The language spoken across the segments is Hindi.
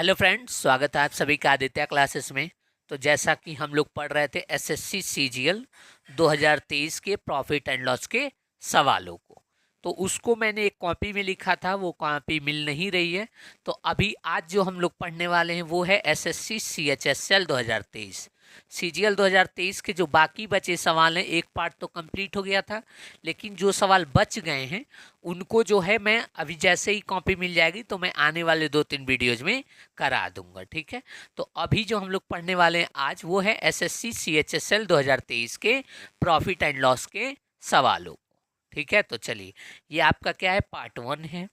हेलो फ्रेंड्स, स्वागत है आप सभी का आदित्य क्लासेस में। तो जैसा कि हम लोग पढ़ रहे थे एसएससी सीजीएल 2023 के प्रॉफिट एंड लॉस के सवालों को, तो उसको मैंने एक कॉपी में लिखा था, वो कॉपी मिल नहीं रही है। तो अभी आज जो हम लोग पढ़ने वाले हैं वो है एसएससी सीएचएसएल 2023। सीजीएल 2023 के जो बाकी बचे सवाल हैं, एक पार्ट तो कंप्लीट हो गया था, लेकिन जो सवाल बच गए हैं उनको जो है मैं अभी जैसे ही कॉपी मिल जाएगी तो मैं आने वाले 2-3 वीडियोज में करा दूंगा। ठीक है, तो अभी जो हम लोग पढ़ने वाले हैं आज वो है एसएससी सीएचएसएल 2023 के प्रॉफिट एंड लॉस के सवालों को। ठीक है, तो चलिए, ये आपका क्या है, पार्ट 1 है।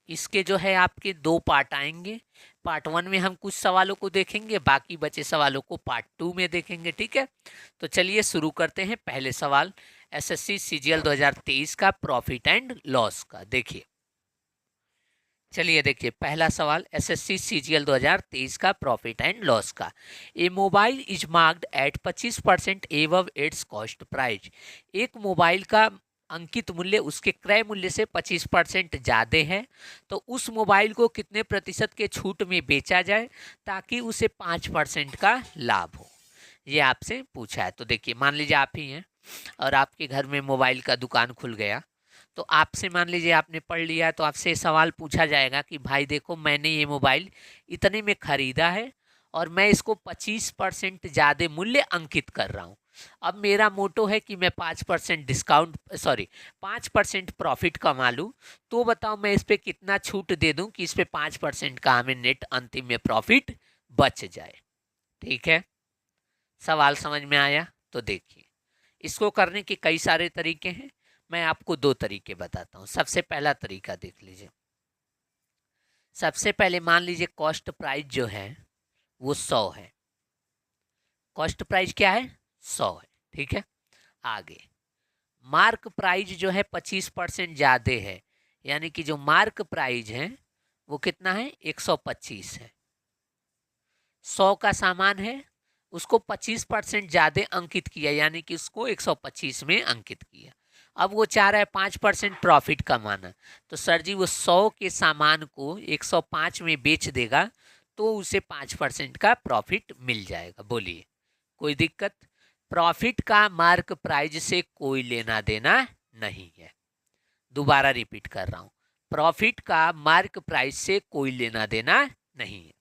इसके जो है आपके 2 पार्ट आएंगे। पार्ट 1 में हम कुछ सवालों को देखेंगे, बाकी बचे सवालों को पार्ट 2 में देखेंगे। ठीक है, तो चलिए शुरू करते हैं। पहले सवाल एसएससी सीजीएल 2023 का प्रॉफिट एंड लॉस का देखिए। चलिए देखिए, पहला सवाल एसएससी सीजीएल 2023 का प्रॉफिट एंड लॉस का। A mobile is marked at 25% above its cost price. एक मोबाइल का अंकित मूल्य उसके क्रय मूल्य से 25% ज़्यादा है, तो उस मोबाइल को कितने प्रतिशत के छूट में बेचा जाए ताकि उसे 5% का लाभ हो, ये आपसे पूछा है। तो देखिए, मान लीजिए आप ही हैं और आपके घर में मोबाइल का दुकान खुल गया, तो आपसे मान लीजिए आपने पढ़ लिया है, तो आपसे सवाल पूछा जाएगा कि भाई देखो, मैंने ये मोबाइल इतने में ख़रीदा है और मैं इसको 25% ज़्यादा मूल्य अंकित कर रहा हूँ। अब मेरा मोटो है कि मैं 5% डिस्काउंट, सॉरी 5% प्रॉफिट कमा लूँ, तो बताओ मैं इस पर कितना छूट दे दूँ कि इस पर 5% का हमें नेट अंतिम में प्रॉफिट बच जाए। ठीक है, सवाल समझ में आया? तो देखिए, इसको करने के कई सारे तरीके हैं, मैं आपको 2 तरीके बताता हूँ। सबसे पहला तरीका देख लीजिए। सबसे पहले मान लीजिए कॉस्ट प्राइस जो है वो 100 है। कॉस्ट प्राइस क्या है? 100 है। ठीक है, आगे मार्क प्राइस जो है 25% ज़्यादा है, यानी कि जो मार्क प्राइस है वो कितना है? 125 है। 100 का सामान है, उसको 25% ज़्यादा अंकित किया, यानी कि उसको 125 में अंकित किया। अब वो चाह रहा है 5% प्रॉफिट कमाना, तो सर जी वो 100 के सामान को 105 में बेच देगा तो उसे 5% का प्रॉफिट मिल जाएगा। बोलिए, कोई दिक्कत? प्रॉफिट का मार्क प्राइस से कोई लेना देना नहीं है। दोबारा रिपीट कर रहा हूँ, प्रॉफिट का मार्क प्राइस से कोई लेना देना नहीं है।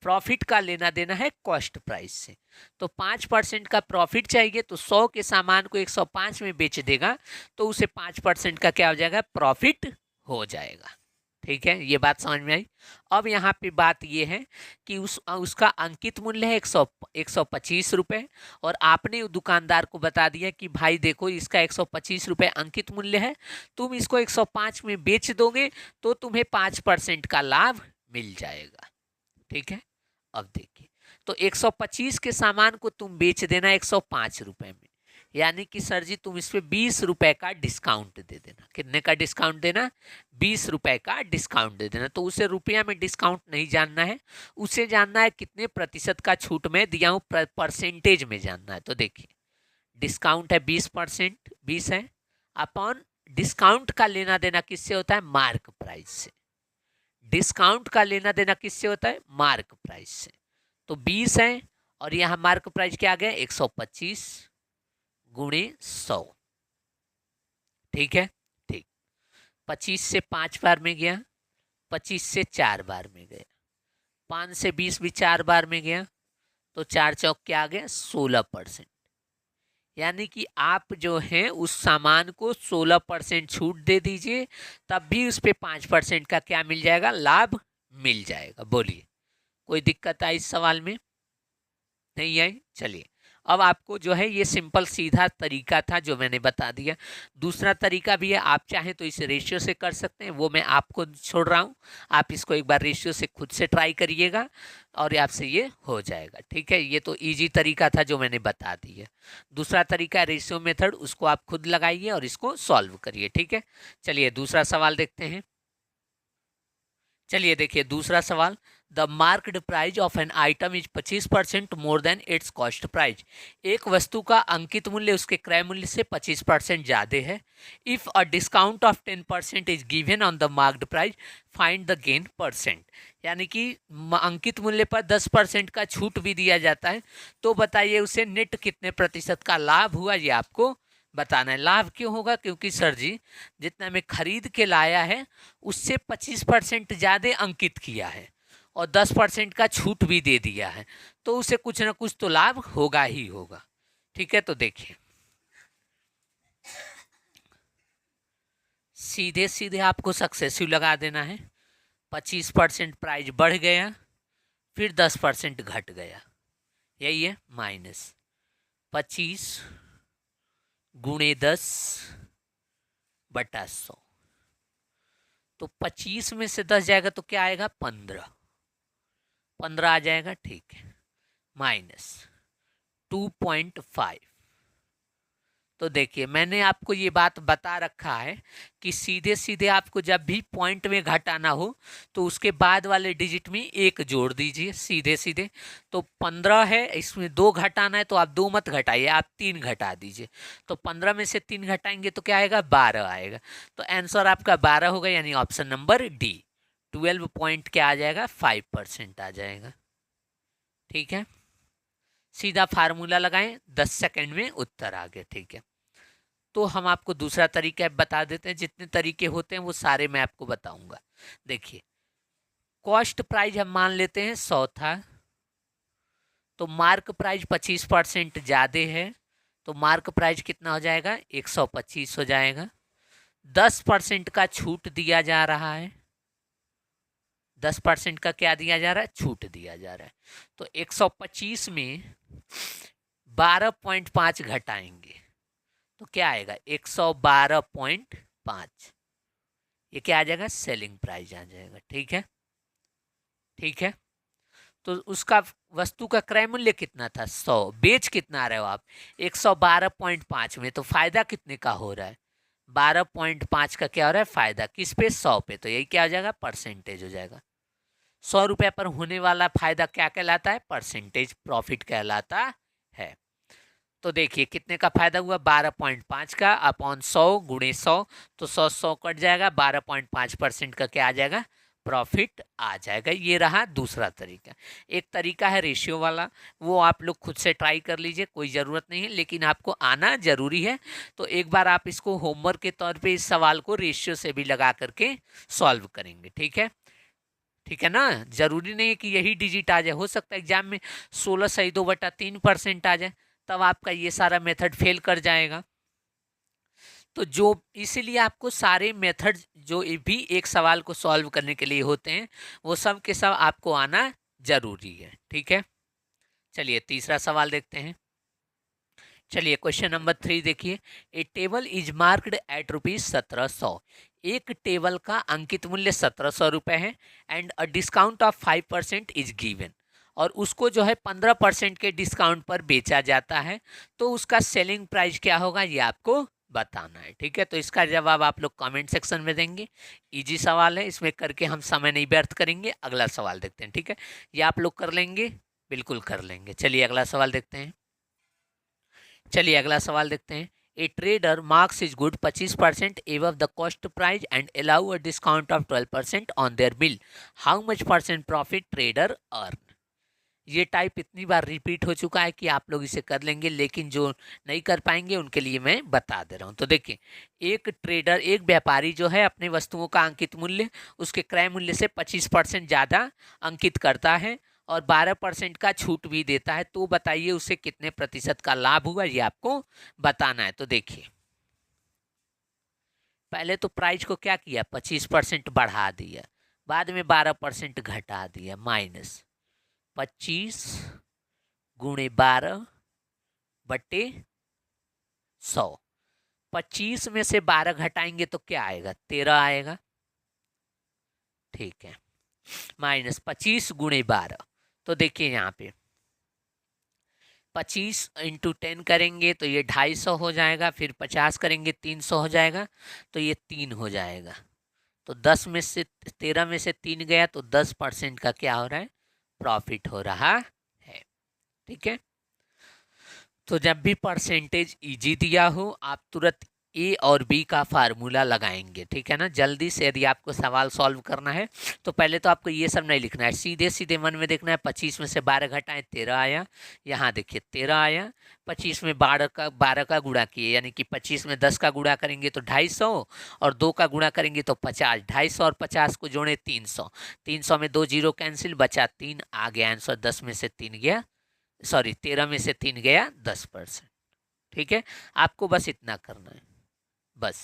प्रॉफिट का लेना देना है कॉस्ट प्राइस से। तो 5% का प्रॉफिट चाहिए, तो 100 के सामान को 105 में बेच देगा तो उसे 5% का क्या हो जाएगा? प्रॉफिट हो जाएगा। ठीक है, ये बात समझ में आई। अब यहाँ पे बात ये है कि उसका अंकित मूल्य है 125 रुपये, और आपने दुकानदार को बता दिया कि भाई देखो, इसका 125 रुपये अंकित मूल्य है, तुम इसको 105 में बेच दोगे तो तुम्हें 5% का लाभ मिल जाएगा। ठीक है, अब देखिए, तो 125 के सामान को तुम बेच देना 105 रुपये में, यानी कि सर जी तुम इस पे 20 रुपए का डिस्काउंट दे देना। कितने का डिस्काउंट देना? 20 रुपए का डिस्काउंट दे देना। तो उसे रुपया में डिस्काउंट नहीं जानना है, उसे जानना है कितने प्रतिशत का छूट में दिया हूँ, परसेंटेज में जानना है। तो देखिए, डिस्काउंट है 20%, 20 है अपॉन डिस्काउंट का लेना देना किससे होता है? मार्क प्राइस से। डिस्काउंट का लेना देना किससे होता है? मार्क प्राइस से। तो 20 है और यहाँ मार्क प्राइस क्या आ गया? 125 गुणे 100। ठीक है, ठीक। 25 से 5 बार में गया, 25 से 4 बार में गया, 5 से 20 भी 4 बार में गया, तो 4 चौक क्या आ गया? 16%। यानी कि आप जो है उस सामान को 16% छूट दे दीजिए, तब भी उस पर 5% का क्या मिल जाएगा? लाभ मिल जाएगा। बोलिए, कोई दिक्कत आई इस सवाल में? नहीं आई? चलिए, अब आपको जो है ये सिंपल सीधा तरीका था जो मैंने बता दिया। दूसरा तरीका भी है, आप चाहें तो इसे रेशियो से कर सकते हैं, वो मैं आपको छोड़ रहा हूँ। आप इसको एक बार रेशियो से खुद से ट्राई करिएगा और आपसे ये हो जाएगा। ठीक है, ये तो इजी तरीका था जो मैंने बता दिया। दूसरा तरीका रेशियो मेथड, उसको आप खुद लगाइए और इसको सॉल्व करिए। ठीक है, चलिए दूसरा सवाल देखते हैं। चलिए देखिए, दूसरा सवाल the marked price of an item is 25% more than it's cost price. एक वस्तु का अंकित मूल्य उसके क्रय मूल्य से 25% ज़्यादा है। If a discount of 10% is given on the marked price, find the gain percent. यानी कि अंकित मूल्य पर 10% का छूट भी दिया जाता है, तो बताइए उसे नेट कितने प्रतिशत का लाभ हुआ, ये आपको बताना है। लाभ क्यों होगा? क्योंकि सर जी जितना मैं खरीद के लाया है उससे 25% ज़्यादा अंकित किया है और 10% का छूट भी दे दिया है, तो उसे कुछ ना कुछ तो लाभ होगा ही होगा। ठीक है, तो देखिए सीधे सीधे आपको सक्सेसिव लगा देना है। 25% प्राइस बढ़ गया, फिर 10% घट गया, यही है माइनस 25 गुणे 10/100। तो 25 में से 10 जाएगा तो क्या आएगा? 15 आ जाएगा। ठीक है, माइनस 2.5। तो देखिए मैंने आपको ये बात बता रखा है कि सीधे सीधे आपको जब भी पॉइंट में घटाना हो तो उसके बाद वाले डिजिट में एक जोड़ दीजिए सीधे सीधे। तो 15 है, इसमें 2 घटाना है तो आप 2 मत घटाइए, आप 3 घटा दीजिए। तो 15 में से 3 घटाएंगे तो क्या आएगा? 12 आएगा। तो आंसर आपका 12 होगा, यानी ऑप्शन नंबर डी 12 पॉइंट क्या आ जाएगा? 5% आ जाएगा। ठीक है, सीधा फार्मूला लगाएं, 10 सेकंड में उत्तर आ गया। ठीक है, तो हम आपको दूसरा तरीका बता देते हैं। जितने तरीके होते हैं वो सारे मैं आपको बताऊंगा। देखिए कॉस्ट प्राइस हम मान लेते हैं 100 था, तो मार्क प्राइस 25% ज़्यादा है, तो मार्क प्राइस कितना हो जाएगा? 125 हो जाएगा। 10% का छूट दिया जा रहा है, 10% का क्या दिया जा रहा है? छूट दिया जा रहा है। तो 125 में 12.5 घटाएंगे तो क्या आएगा? 112.5। ये क्या आ जाएगा? सेलिंग प्राइस आ जाएगा। ठीक है, ठीक है, तो उसका वस्तु का क्रय मूल्य कितना था? 100। बेच कितना रहे हो आप? 112.5 में, तो फायदा कितने का हो रहा है? 12.5 का क्या हो रहा है? फायदा किस पे? 100 पे। तो यही क्या हो जाएगा? परसेंटेज हो जाएगा। 100 रुपये पर होने वाला फायदा क्या कहलाता है? परसेंटेज प्रॉफिट कहलाता है। तो देखिए कितने का फायदा हुआ? 12.5 का अपॉन 100 गुणे 100, तो 100 कट जाएगा, 12.5% का क्या आ जाएगा? प्रॉफिट आ जाएगा। ये रहा दूसरा तरीका। एक तरीका है रेशियो वाला, वो आप लोग खुद से ट्राई कर लीजिए, कोई ज़रूरत नहीं है, लेकिन आपको आना जरूरी है। तो एक बार आप इसको होमवर्क के तौर पे इस सवाल को रेशियो से भी लगा करके सॉल्व करेंगे। ठीक है, ठीक है ना? जरूरी नहीं है कि यही डिजिट आ जाए, हो सकता है एग्जाम में 16/2/3% आ जाए, तब आपका ये सारा मेथड फेल कर जाएगा। तो जो इसीलिए आपको सारे मेथड जो भी एक सवाल को सॉल्व करने के लिए होते हैं वो सब के सब आपको आना जरूरी है। ठीक है, चलिए तीसरा सवाल देखते हैं। चलिए क्वेश्चन नंबर 3 देखिए। ए टेबल इज मार्क्ड एट ₹1700। एक टेबल का अंकित मूल्य 1700 रुपये है and a discount of 5% is given, और उसको जो है 15% के डिस्काउंट पर बेचा जाता है, तो उसका सेलिंग प्राइस क्या होगा ये आपको बताना है। ठीक है, तो इसका जवाब आप लोग कमेंट सेक्शन में देंगे। इजी सवाल है, इसमें करके हम समय नहीं व्यर्थ करेंगे। अगला सवाल देखते हैं। ठीक है, ये आप लोग कर लेंगे? बिल्कुल कर लेंगे। चलिए अगला सवाल देखते हैं। चलिए अगला सवाल देखते हैं। ए trader marks is good 25% above the cost price and allow a discount of 12% on their bill, how much percent profit trader earn. ये टाइप इतनी बार रिपीट हो चुका है कि आप लोग इसे कर लेंगे, लेकिन जो नहीं कर पाएंगे उनके लिए मैं बता दे रहा हूँ। तो देखिए एक ट्रेडर, एक व्यापारी जो है अपने वस्तुओं का अंकित मूल्य उसके क्रय मूल्य से 25% ज़्यादा अंकित करता है और 12% का छूट भी देता है, तो बताइए उसे कितने प्रतिशत का लाभ हुआ ये आपको बताना है। तो देखिए पहले तो प्राइस को क्या किया? 25% बढ़ा दिया, बाद में 12% घटा दिया, माइनस 25 गुणे 12/100। 25 में से 12 घटाएंगे तो क्या आएगा? 13 आएगा। ठीक है, माइनस 25 गुणे 12। तो देखिए यहाँ पे 25 इंटू 10 करेंगे तो ये 250 हो जाएगा, फिर 50 करेंगे 300 हो जाएगा, तो ये 3 हो जाएगा। तो 13 में से 3 गया तो 10% का क्या हो रहा है, प्रॉफिट हो रहा है। ठीक है, तो जब भी परसेंटेज इजी दिया हो आप तुरंत ए और बी का फार्मूला लगाएंगे। ठीक है ना, जल्दी से यदि आपको सवाल सॉल्व करना है तो पहले तो आपको ये सब नहीं लिखना है, सीधे सीधे मन में देखना है 25 में से 12 घटाएं 13 आया, यहाँ देखिए 13 आया, 25 में 12 का गुणा किए, यानी कि 25 में 10 का गुणा करेंगे तो 250 और 2 का गुणा करेंगे तो 50, 250 और 50 को जोड़े 300, 300 में 2 जीरो कैंसिल, बचा 3, आ गया आंसर 10 में से 3 गया, सॉरी 13 में से 3 गया 10%। ठीक है, आपको बस इतना करना है, बस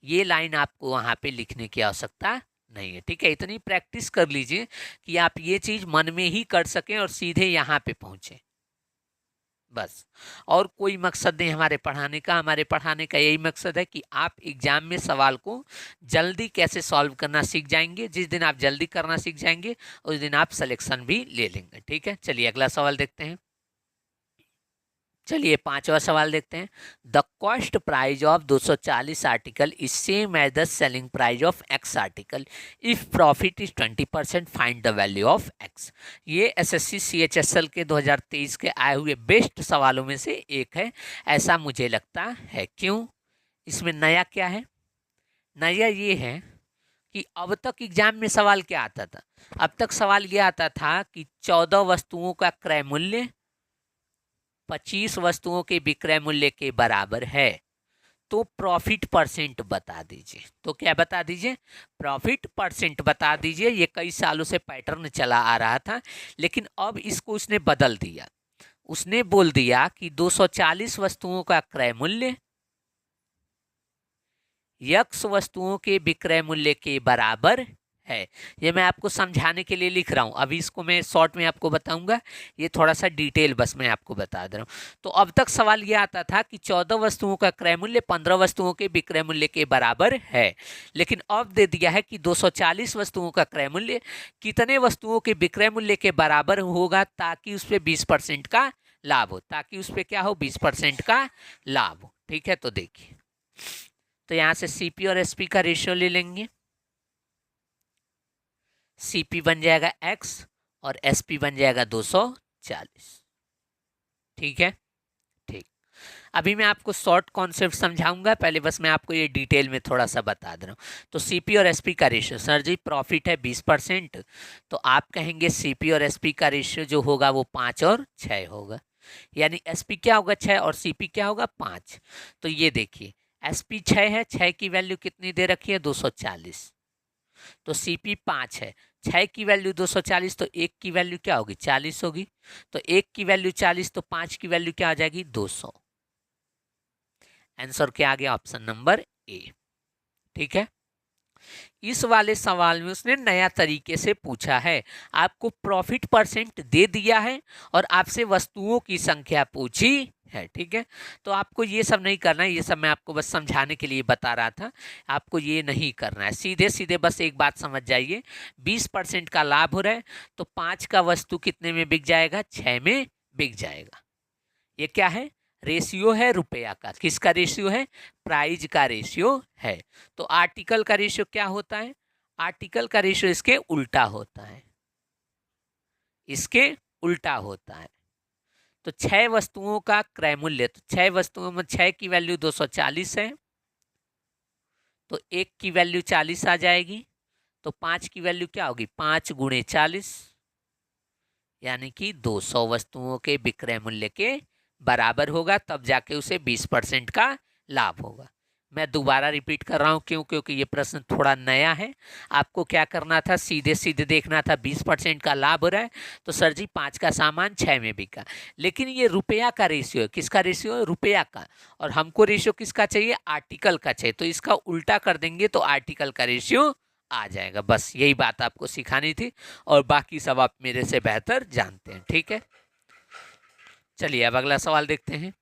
ये लाइन आपको वहां पे लिखने की आवश्यकता नहीं है। ठीक है, इतनी प्रैक्टिस कर लीजिए कि आप ये चीज मन में ही कर सकें और सीधे यहाँ पे पहुंचे, बस। और कोई मकसद नहीं हमारे पढ़ाने का, हमारे पढ़ाने का यही मकसद है कि आप एग्जाम में सवाल को जल्दी कैसे सॉल्व करना सीख जाएंगे। जिस दिन आप जल्दी करना सीख जाएंगे उस दिन आप सिलेक्शन भी ले लेंगे। ठीक है, चलिए अगला सवाल देखते हैं। चलिए 5वां सवाल देखते हैं। The cost price of 240 article is same as the selling price of X article, if profit is 20%, find the value of X. ये एसएससी सीएचएसएल के 2023 के आए हुए बेस्ट सवालों में से एक है, ऐसा मुझे लगता है। क्यों? इसमें नया क्या है? नया ये है कि अब तक एग्जाम में सवाल क्या आता था? अब तक सवाल ये आता था कि 14 वस्तुओं का क्रय मूल्य 25 वस्तुओं के विक्रय मूल्य के बराबर है, तो प्रॉफिट परसेंट बता दीजिए। तो क्या बता दीजिए? प्रॉफिट परसेंट बता दीजिए। ये कई सालों से पैटर्न चला आ रहा था, लेकिन अब इसको उसने बदल दिया। उसने बोल दिया कि 240 वस्तुओं का क्रय मूल्य यक्स वस्तुओं के विक्रय मूल्य के बराबर है। ये मैं आपको समझाने के लिए लिख रहा हूं, अभी इसको मैं शॉर्ट में आपको बताऊंगा, ये थोड़ा सा डिटेल बस मैं आपको बता दे रहा हूं। तो अब तक सवाल ये आता था कि 14 वस्तुओं का क्रय मूल्य 15 वस्तुओं के विक्रय मूल्य के बराबर है, लेकिन अब दे दिया है कि 240 वस्तुओं का क्रय मूल्य कितने वस्तुओं के विक्रय मूल्य के बराबर होगा, ताकि उस पर 20% का लाभ हो, ताकि उस पर क्या हो, 20% का लाभ हो। ठीक है, तो देखिए, तो यहां से सीपी और एसपी का रेशियो ले लेंगे। सीपी बन जाएगा x और एसपी बन जाएगा 240। ठीक है, ठीक। अभी मैं आपको शॉर्ट कॉन्सेप्ट समझाऊंगा, पहले बस मैं आपको ये डिटेल में थोड़ा सा बता दे रहा हूँ। तो सीपी और एसपी का रेशियो, सर जी प्रॉफिट है 20%, तो आप कहेंगे सीपी और एसपी का रेशियो जो होगा वो 5 और 6 होगा, यानी एसपी क्या होगा 6 और सीपी क्या होगा 5। तो ये देखिए एसपी 6 है, 6 की वैल्यू कितनी दे रखी है 240, तो सीपी 5 है, 6 की वैल्यू 240, तो 1 की वैल्यू क्या होगी 40 होगी, तो 1 की वैल्यू 40, तो 5 की वैल्यू क्या आ जाएगी 200। आंसर क्या आ गया? Option number A. ठीक है, इस वाले सवाल में उसने नया तरीके से पूछा है, आपको प्रॉफिट परसेंट दे दिया है और आपसे वस्तुओं की संख्या पूछी है। ठीक है, तो आपको ये सब नहीं करना है, ये सब मैं आपको बस समझाने के लिए बता रहा था, आपको ये नहीं करना है। सीधे सीधे बस एक बात समझ जाइए, 20% का लाभ हो रहा है, तो 5 का वस्तु कितने में बिक जाएगा? 6 में बिक जाएगा। ये क्या है? रेशियो है रुपया का। किसका रेशियो है? प्राइज का रेशियो है। तो आर्टिकल का रेशियो क्या होता है? आर्टिकल का रेशियो इसके उल्टा होता है, इसके उल्टा होता है। तो 6 वस्तुओं का क्रय मूल्य, तो 6 वस्तुओं में 6 की वैल्यू 240 है, तो 1 की वैल्यू 40 आ जाएगी, तो 5 की वैल्यू क्या होगी 5 गुणे 40, यानी कि 200 वस्तुओं के विक्रय मूल्य के बराबर होगा, तब जाके उसे 20% का लाभ होगा। मैं दोबारा रिपीट कर रहा हूं, क्यों? क्योंकि ये प्रश्न थोड़ा नया है। आपको क्या करना था? सीधे सीधे देखना था, 20% का लाभ हो रहा है, तो सर जी 5 का सामान 6 में बिका, लेकिन ये रुपया का रेशियो है। किसका रेशियो है? रुपया का। और हमको रेशियो किसका चाहिए? आर्टिकल का चाहिए, तो इसका उल्टा कर देंगे तो आर्टिकल का रेशियो आ जाएगा। बस यही बात आपको सिखानी थी, और बाकी सब आप मेरे से बेहतर जानते हैं। ठीक है, चलिए अब अगला सवाल देखते हैं।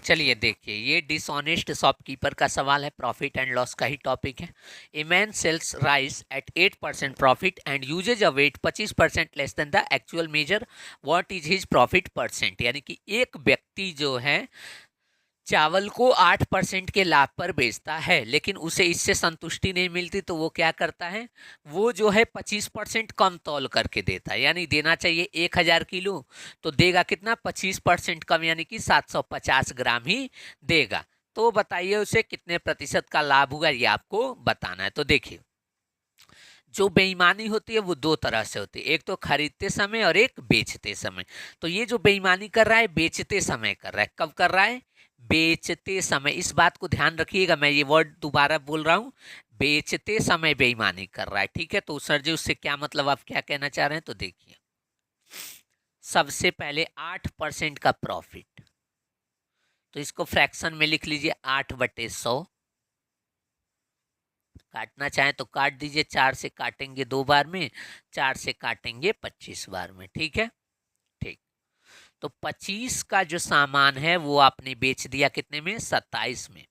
चलिए देखिए, ये डिसऑनेस्ट शॉपकीपर का सवाल है, प्रॉफिट एंड लॉस का ही टॉपिक है। A man sells rice at 8% profit and uses a weight 25% less than the actual measure, what is his profit percent. यानी कि एक व्यक्ति जो है चावल को 8% के लाभ पर बेचता है, लेकिन उसे इससे संतुष्टि नहीं मिलती, तो वो क्या करता है, वो जो है 25% कम तौल करके देता है। यानी देना चाहिए 1000 किलो, तो देगा कितना, 25% कम, यानी कि 750 ग्राम ही देगा। तो बताइए उसे कितने प्रतिशत का लाभ हुआ, ये आपको बताना है। तो देखिए, जो बेईमानी होती है वो दो तरह से होती है, एक तो खरीदते समय और एक बेचते समय। तो ये जो बेईमानी कर रहा है बेचते समय कर रहा है। कब कर रहा है, बेचते समय। इस बात को ध्यान रखिएगा, मैं ये वर्ड दोबारा बोल रहा हूँ, बेचते समय बेईमानी कर रहा है। ठीक है, तो सर जी उससे क्या मतलब, आप क्या कहना चाह रहे हैं? तो देखिए, सबसे पहले 8% का प्रॉफिट, तो इसको फ्रैक्शन में लिख लीजिए, 8/100। काटना चाहें तो काट दीजिए, 4 से काटेंगे 2 बार में, 4 से काटेंगे 25 बार में। ठीक है, ठीक। तो 25 का जो सामान है वो आपने बेच दिया कितने में, 27 में,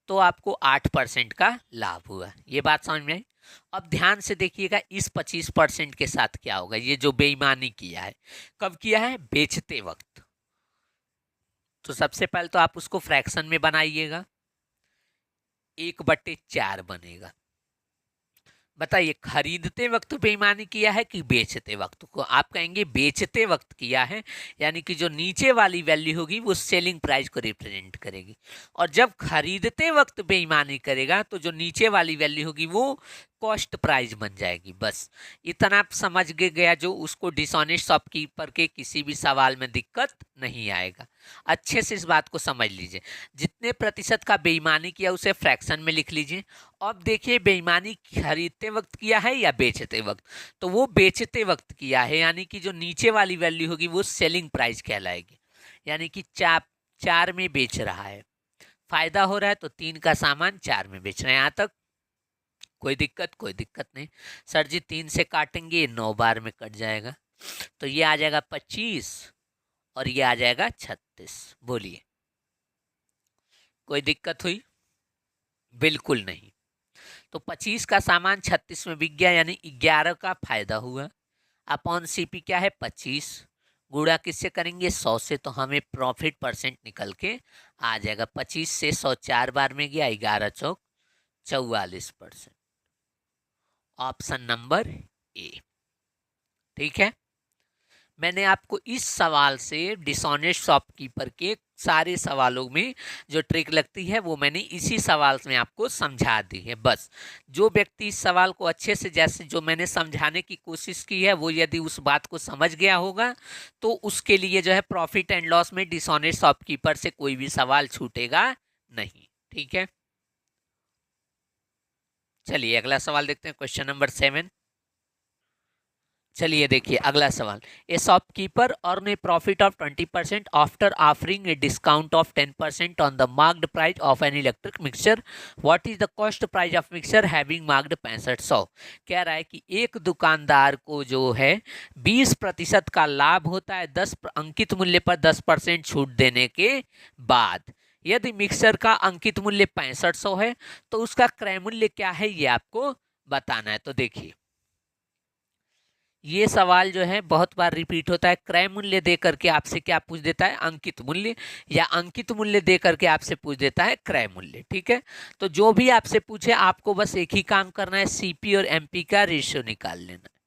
तो आपको 8% का लाभ हुआ। ये बात समझ में आई? अब ध्यान से देखिएगा, इस 25% के साथ क्या होगा, ये जो बेईमानी किया है, कब किया है, बेचते वक्त। तो सबसे पहले तो आप उसको फ्रैक्शन में बनाइएगा, 1/4 बनेगा। बताइए, खरीदते वक्त बेईमानी किया है कि बेचते वक्त? को आप कहेंगे बेचते वक्त किया है, यानी कि जो नीचे वाली वैल्यू होगी वो सेलिंग प्राइस को रिप्रेजेंट करेगी। और जब खरीदते वक्त बेईमानी करेगा तो जो नीचे वाली वैल्यू होगी वो कॉस्ट प्राइस बन जाएगी। बस इतना आप समझ गया, जो उसको डिसऑनेस्ट शॉपकीपर के किसी भी सवाल में दिक्कत नहीं आएगा। अच्छे से इस बात को समझ लीजिए, जितने प्रतिशत का बेईमानी किया उसे फ्रैक्शन में लिख लीजिए। अब देखिए, बेईमानी खरीदते वक्त किया है या बेचते वक्त, तो वो बेचते वक्त किया है, यानी कि जो नीचे वाली वैल्यू होगी वो सेलिंग प्राइस कहलाएगी। यानी कि 4 में बेच रहा है, फायदा हो रहा है, तो 3 का सामान 4 में बेच रहे हैं। यहाँ तक कोई दिक्कत? कोई दिक्कत नहीं। सर जी 3 से काटेंगे 9 बार में कट जाएगा, तो ये आ जाएगा 25 और ये आ जाएगा 36। बोलिए, कोई दिक्कत हुई? बिल्कुल नहीं। तो 25 का सामान 36 में बिक गया, यानी 11 का फायदा हुआ। अपॉन सीपी क्या है, 25, गुणा किससे करेंगे, 100 से, तो हमें प्रॉफिट परसेंट निकल के आ जाएगा। 25 से 100 4 बार में गया, 11 चौक 44%। Option number A. ठीक है, मैंने आपको इस सवाल से डिसऑनेस्ट शॉपकीपर के सारे सवालों में जो ट्रिक लगती है वो मैंने इसी सवाल में आपको समझा दी है। बस जो व्यक्ति इस सवाल को अच्छे से, जैसे जो मैंने समझाने की कोशिश की है, वो यदि उस बात को समझ गया होगा तो उसके लिए जो है प्रॉफिट एंड लॉस में डिसऑनेस्ट शॉपकीपर से कोई भी सवाल छूटेगा नहीं। ठीक है, चलिए अगला सवाल देखते हैं, क्वेश्चन नंबर 7। चलिए देखिए अगला सवाल, ए shopkeeper earn A profit of 20% after offering a discount of 10% on the marked price of an electric mixture, what is the cost price of mixture having marked 6500। कह रहा है कि एक दुकानदार को जो है 20% का लाभ होता है 10 अंकित मूल्य पर 10% छूट देने के बाद। यदि मिक्सचर का अंकित मूल्य 6500 है तो उसका क्रय मूल्य क्या है, ये आपको बताना है। तो देखिए, ये सवाल जो है बहुत बार रिपीट होता है। क्रय मूल्य दे करके आपसे क्या पूछ देता है, अंकित मूल्य, या अंकित मूल्य दे करके आपसे पूछ देता है क्रय मूल्य। ठीक है, तो जो भी आपसे पूछे आपको बस एक ही काम करना है, सीपी और एमपी का रेशियो निकाल लेना है।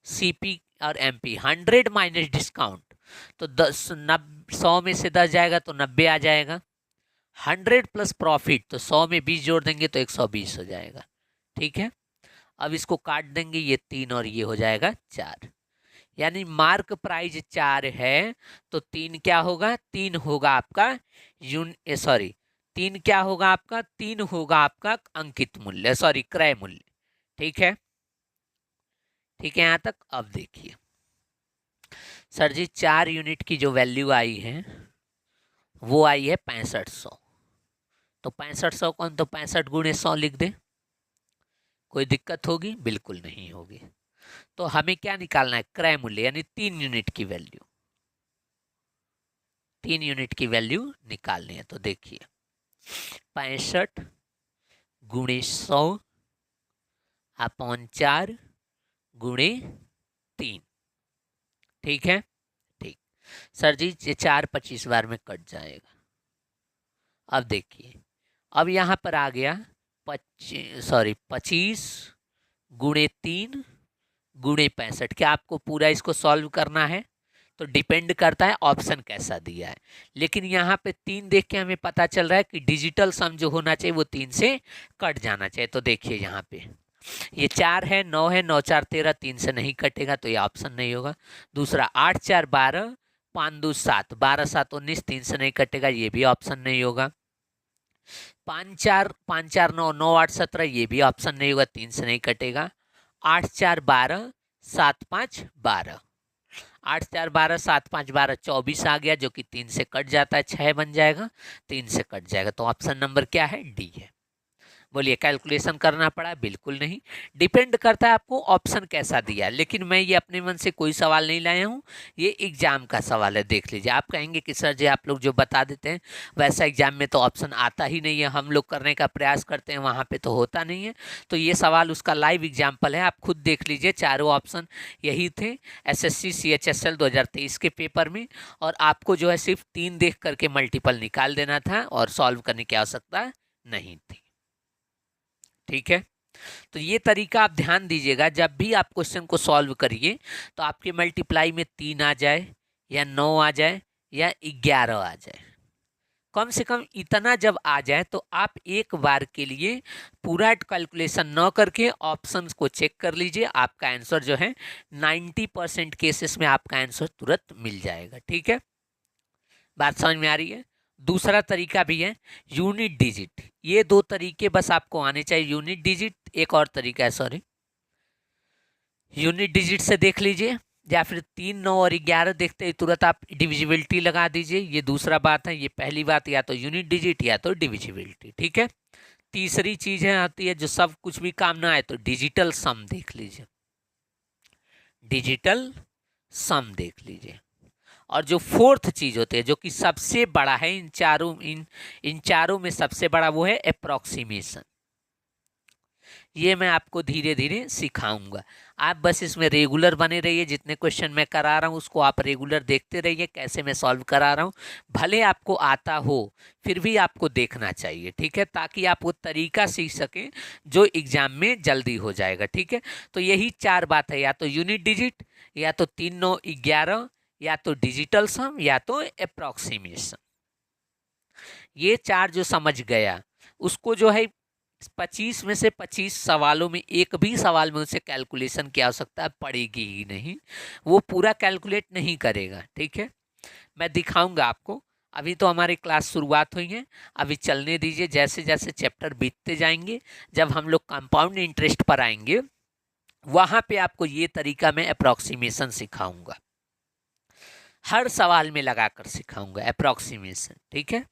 सीपी और एमपी 100 माइनस डिस्काउंट, तो 100 में से 10 जाएगा तो 90 आ जाएगा। 100 प्लस प्रॉफिट, तो 100 में 20 जोड़ देंगे तो 120 हो जाएगा। ठीक है, अब इसको काट देंगे, ये 3 और ये हो जाएगा 4, यानी मार्क प्राइस 4 है तो 3 क्या होगा, 3 होगा आपका सॉरी 3 क्या होगा आपका, 3 होगा आपका अंकित मूल्य, सॉरी क्रय मूल्य। ठीक है, ठीक है यहाँ तक। अब देखिए सर जी, 4 यूनिट की जो वैल्यू आई है वो आई है 6500, तो 6500 कौन, तो 65 गुणे 100 लिख दे। कोई दिक्कत होगी? बिल्कुल नहीं होगी। तो हमें क्या निकालना है, क्रय मूल्य, यानी 3 यूनिट की वैल्यू, 3 यूनिट की वैल्यू निकालनी है। तो देखिए 65 गुणे 100 अपॉन 4 गुणे 3। ठीक है, ठीक। सर जी ये 4 25 बार में कट जाएगा। अब देखिए, अब यहाँ पर आ गया 25 गुणे 3 गुणे 65। क्या आपको पूरा इसको सॉल्व करना है? तो डिपेंड करता है ऑप्शन कैसा दिया है, लेकिन यहाँ पे 3 देख के हमें पता चल रहा है कि डिजिटल सम जो होना चाहिए वो 3 से कट जाना चाहिए। तो देखिए यहाँ पे ये 4 है, 9 है, 9 4 13, 3 से नहीं कटेगा तो ये ऑप्शन नहीं होगा। दूसरा 8 4 12, 5 2 7, 12 7 19, 3 से नहीं कटेगा, ये भी ऑप्शन नहीं होगा। 5 4 9, 9 8 17, ये भी ऑप्शन नहीं होगा, 3 से नहीं कटेगा। 8 4 12, 7 5 12, 8 4 12, 7 5 12, 24 आ गया, जो कि 3 से कट जाता है, 6 बन जाएगा, 3 से कट जाएगा। तो ऑप्शन नंबर क्या है? डी है। बोलिए कैलकुलेशन करना पड़ा? बिल्कुल नहीं, डिपेंड करता है आपको ऑप्शन कैसा दिया है। लेकिन मैं ये अपने मन से कोई सवाल नहीं लाया हूँ, ये एग्जाम का सवाल है। देख लीजिए, आप कहेंगे कि सर जी आप लोग जो बता देते हैं वैसा एग्जाम में तो ऑप्शन आता ही नहीं है, हम लोग करने का प्रयास करते हैं वहाँ पे तो होता नहीं है। तो ये सवाल उसका लाइव एग्जाम्पल है, आप खुद देख लीजिए। चारों ऑप्शन यही थे SSC CHSL 2023 के पेपर में, और आपको जो है सिर्फ 3 देख करके मल्टीपल निकाल देना था और सॉल्व करने की आवश्यकता नहीं थी। ठीक है, तो ये तरीका आप ध्यान दीजिएगा, जब भी आप क्वेश्चन को सॉल्व करिए तो आपके मल्टीप्लाई में 3 आ जाए या 9 आ जाए या 11 आ जाए, कम से कम इतना जब आ जाए तो आप एक बार के लिए पूरा कैलकुलेशन न करके ऑप्शंस को चेक कर लीजिए। आपका आंसर जो है 90% केसेस में आपका आंसर तुरंत मिल जाएगा। ठीक है, बात समझ में आ रही है? दूसरा तरीका भी है यूनिट डिजिट। ये 2 तरीके बस आपको आने चाहिए, यूनिट डिजिट, एक और तरीका है सॉरी, यूनिट डिजिट से देख लीजिए, या फिर 3 9 और 11 देखते ही तुरंत आप डिविजिबिलिटी लगा दीजिए। ये दूसरा बात है। ये पहली बात, या तो यूनिट डिजिट या तो डिविजिबिलिटी। ठीक है, तीसरी चीज है आती है जो सब कुछ भी काम ना आए तो डिजिटल सम देख लीजिए, डिजिटल सम देख लीजिए। और जो फोर्थ चीज होती है जो कि सबसे बड़ा है इन चारों में सबसे बड़ा, वो है अप्रोक्सीमेशन। ये मैं आपको धीरे धीरे सिखाऊंगा, आप बस इसमें रेगुलर बने रहिए। जितने क्वेश्चन मैं करा रहा हूँ उसको आप रेगुलर देखते रहिए, कैसे मैं सॉल्व करा रहा हूँ। भले आपको आता हो फिर भी आपको देखना चाहिए, ठीक है, ताकि आप वो तरीका सीख सकें जो एग्जाम में जल्दी हो जाएगा। ठीक है, तो यही 4 बात है, या तो यूनिट डिजिट, या तो 3 9 11, या तो डिजिटल सम, या तो अप्रोक्सीमेशन। ये 4 जो समझ गया उसको जो है 25 में से 25 सवालों में एक भी सवाल में उसे कैलकुलेशन की आवश्यकता पड़ेगी ही नहीं, वो पूरा कैलकुलेट नहीं करेगा। ठीक है, मैं दिखाऊंगा आपको। अभी तो हमारी क्लास शुरुआत हुई है, अभी चलने दीजिए। जैसे जैसे चैप्टर बीतते जाएंगे, जब हम लोग कंपाउंड इंटरेस्ट पर आएंगे वहां पे आपको ये तरीका मैं अप्रोक्सीमेशन सिखाऊंगा, हर सवाल में लगाकर सिखाऊंगा अप्रोक्सीमेशन। ठीक है,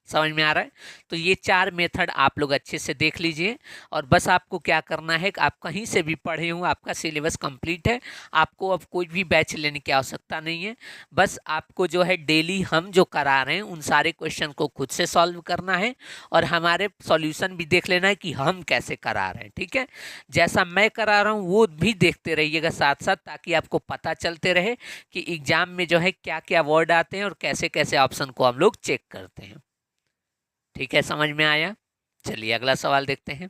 समझ में आ रहा है? तो ये 4 मेथड आप लोग अच्छे से देख लीजिए, और बस आपको क्या करना है, आप कहीं से भी पढ़े हो, आपका सिलेबस कंप्लीट है, आपको अब कोई भी बैच लेने की आवश्यकता नहीं है। बस आपको जो है डेली हम जो करा रहे हैं उन सारे क्वेश्चन को खुद से सॉल्व करना है, और हमारे सॉल्यूशन भी देख लेना है कि हम कैसे करा रहे हैं। ठीक है, जैसा मैं करा रहा हूँ वो भी देखते रहिएगा साथ साथ, ताकि आपको पता चलते रहे कि एग्जाम में जो है क्या क्या वर्ड आते हैं और कैसे कैसे ऑप्शन को हम लोग चेक करते हैं। ठीक है, समझ में आया? चलिए अगला सवाल देखते हैं।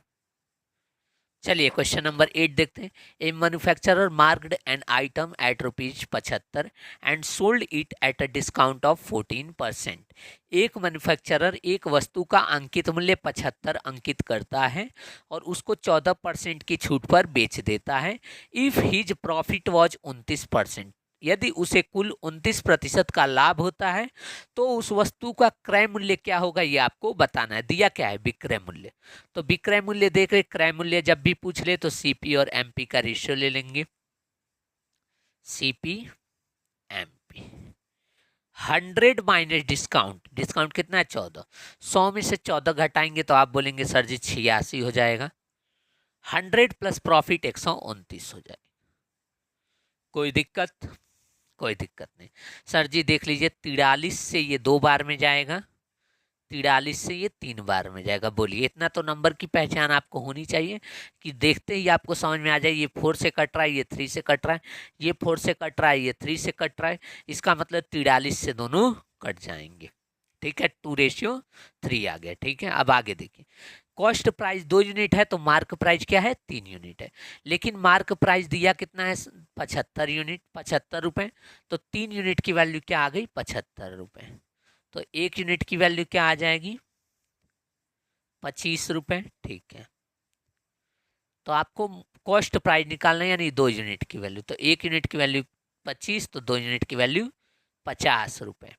चलिए क्वेश्चन नंबर 8 देखते हैं। A manufacturer marked an item at ₹75 and sold it at a discount of 14%। एक मैन्युफैक्चरर एक वस्तु का अंकित मूल्य 75 अंकित करता है और उसको 14% की छूट पर बेच देता है। इफ हिज प्रॉफिट वॉज 29%, यदि उसे कुल 29% का लाभ होता है तो उस वस्तु का क्रय मूल्य क्या होगा, ये आपको बताना है। दिया क्या है? विक्रय मूल्य। तो विक्रय मूल्य देख रहे, क्रय मूल्य जब भी पूछ ले तो सीपी और एमपी का रेशियो ले लेंगे। CP MP 100 minus discount, discount कितना है? 14। 100 में से 14 घटाएंगे तो आप बोलेंगे सर जी 86 हो जाएगा। 100 प्लस प्रॉफिट 129 हो जाएगा। कोई दिक्कत? कोई दिक्कत नहीं। सर जी देख लीजिए 43 से ये 2 बार में जाएगा, 43 से ये 3 बार में जाएगा। बोलिए, इतना तो नंबर की पहचान आपको होनी चाहिए कि देखते ही आपको समझ में आ जाए ये 4 से कट रहा है, ये 3 से कट रहा है, ये 4 से कट रहा है, ये 3 से कट रहा है, इसका मतलब 43 से दोनों कट जाएंगे। ठीक है, 2:3 आ गया। ठीक है, अब आगे देखिए, कॉस्ट प्राइस 2 यूनिट है तो मार्क प्राइस क्या है, 3 यूनिट है। लेकिन मार्क प्राइस दिया कितना है, 75 यूनिट, 75 रुपए। तो 3 यूनिट की वैल्यू क्या आ गई, 75 रुपए। तो 1 यूनिट की वैल्यू क्या आ जाएगी, 25 रुपए। ठीक है, तो आपको कॉस्ट प्राइस निकालना है, यानी 2 यूनिट की वैल्यू। तो 1 यूनिट की वैल्यू 25, तो 2 यूनिट की वैल्यू 50 रुपए।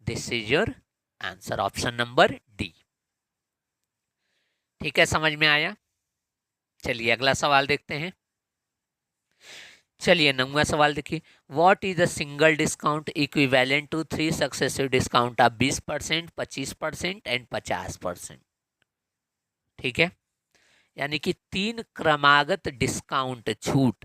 This is your answer, option number D. ठीक है, समझ में आया। चलिए अगला सवाल देखते हैं। चलिए 9वां सवाल देखिए, what is the single discount equivalent to 3 successive discount of 20%, 25% and 50%। ठीक है, यानी कि 3 क्रमागत डिस्काउंट छूट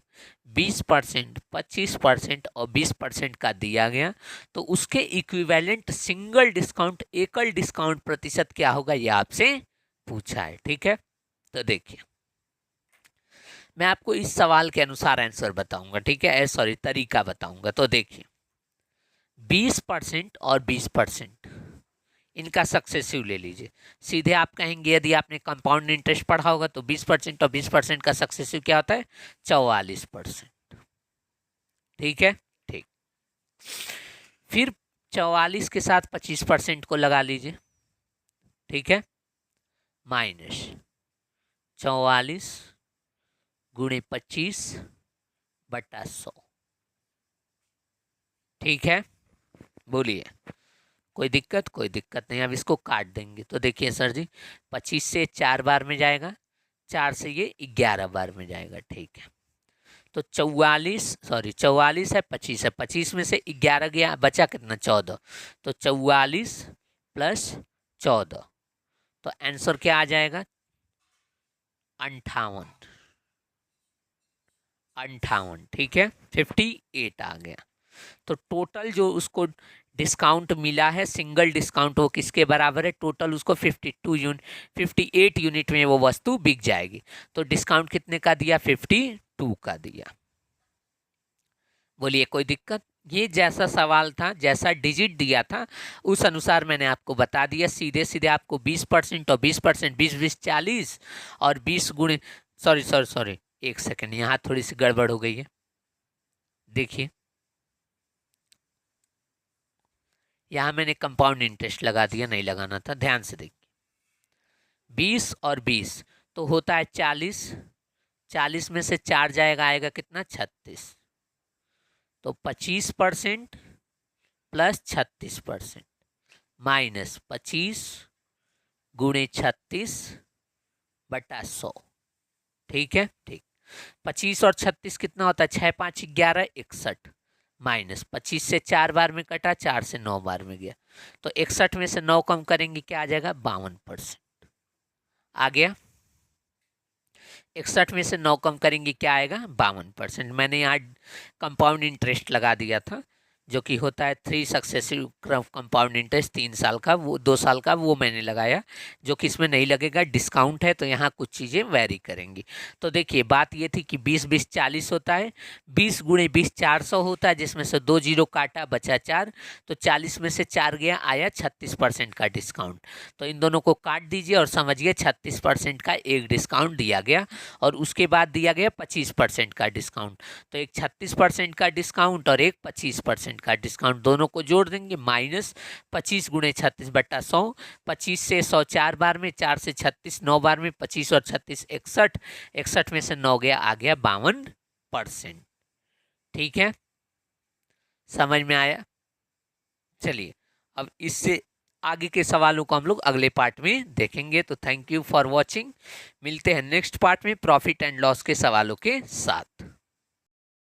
20%, 25% और 20% का दिया गया, तो उसके इक्विवेलेंट सिंगल डिस्काउंट, एकल डिस्काउंट प्रतिशत क्या होगा, ये आपसे पूछा है। ठीक है, तो देखिए मैं आपको इस सवाल के अनुसार आंसर बताऊंगा। ठीक है, सॉरी, तरीका बताऊंगा। तो देखिए 20% और 20% इनका सक्सेसिव ले लीजिए। सीधे आप कहेंगे, यदि आपने कंपाउंड इंटरेस्ट पढ़ा होगा तो 20% और 20% का सक्सेसिव क्या होता है, 44%। ठीक है, ठीक। फिर 44 के साथ 25% को लगा लीजिए। ठीक है, माइनस 44 गुणे 25/100। ठीक है, बोलिए, कोई दिक्कत, कोई दिक्कत नहीं। अब इसको काट देंगे तो देखिए सर जी, 25 से 4 बार में जाएगा, 4 से ये 11 बार में जाएगा। ठीक है, तो 44 है, 25 है, 25 में से 11 गया, बचा कितना, 14। तो 44 + 14, तो आंसर क्या आ जाएगा, 58। ठीक है, 58 आ गया। तो टोटल जो उसको डिस्काउंट मिला है, सिंगल डिस्काउंट, वो किसके बराबर है, टोटल उसको 58 यूनिट में वो वस्तु बिक जाएगी। तो डिस्काउंट कितने का दिया, 52 का दिया। बोलिए, कोई दिक्कत। ये जैसा सवाल था, जैसा डिजिट दिया था, उस अनुसार मैंने आपको बता दिया। सीधे सीधे आपको 20% और 20%, 20 40 और 20 गुणे, सॉरी, एक सेकंड, यहाँ थोड़ी सी गड़बड़ हो गई है। देखिए यहाँ मैंने कंपाउंड इंटरेस्ट लगा दिया, नहीं लगाना था, ध्यान से देखिए। 20 और 20 तो होता है 40, 40 में से 4 जाएगा, आएगा कितना, 36। तो 25% + 36% माइनस 25 गुणे 36/100। ठीक है, ठीक। 25 और 36 कितना होता है, 6 5 11 61, माइनस 25 से 4 बार में कटा, 4 से 9 बार में गया, तो 61 में से 9 कम करेंगे, क्या आ जाएगा, 52% आ गया। 61 में से 9 कम करेंगे, क्या आएगा, 52%। मैंने यहाँ कंपाउंड इंटरेस्ट लगा दिया था, जो कि होता है 3 सक्सेसिव कंपाउंड इंटरेस्ट, 3 साल का, वो 2 साल का, वो मैंने लगाया, जो कि इसमें नहीं लगेगा, डिस्काउंट है, तो यहाँ कुछ चीज़ें वेरी करेंगी। तो देखिए बात ये थी कि 20 20 40 होता है, 20 गुणे 20 400 होता है, जिसमें से 2 जीरो काटा, बचा 4, तो 40 में से 4 गया, आया 36% का डिस्काउंट। तो इन दोनों को काट दीजिए और समझिए 36% का एक डिस्काउंट दिया गया, और उसके बाद दिया गया 25% का डिस्काउंट। तो एक 36% का डिस्काउंट और एक 25% का डिस्काउंट, दोनों को जोड़ देंगे, माइनस 25 गुणे 36/100। 25 से 100 4 बार में, 4 से 36 9 बार में, 25 और 36 61, 61 में से 9 गया, आ गया 52%। ठीक है, समझ में आया। चलिए अब इससे आगे के सवालों को हम लोग अगले पार्ट में देखेंगे। तो थैंक यू फॉर वॉचिंग, मिलते हैं नेक्स्ट पार्ट में प्रॉफिट एंड लॉस के सवालों के साथ।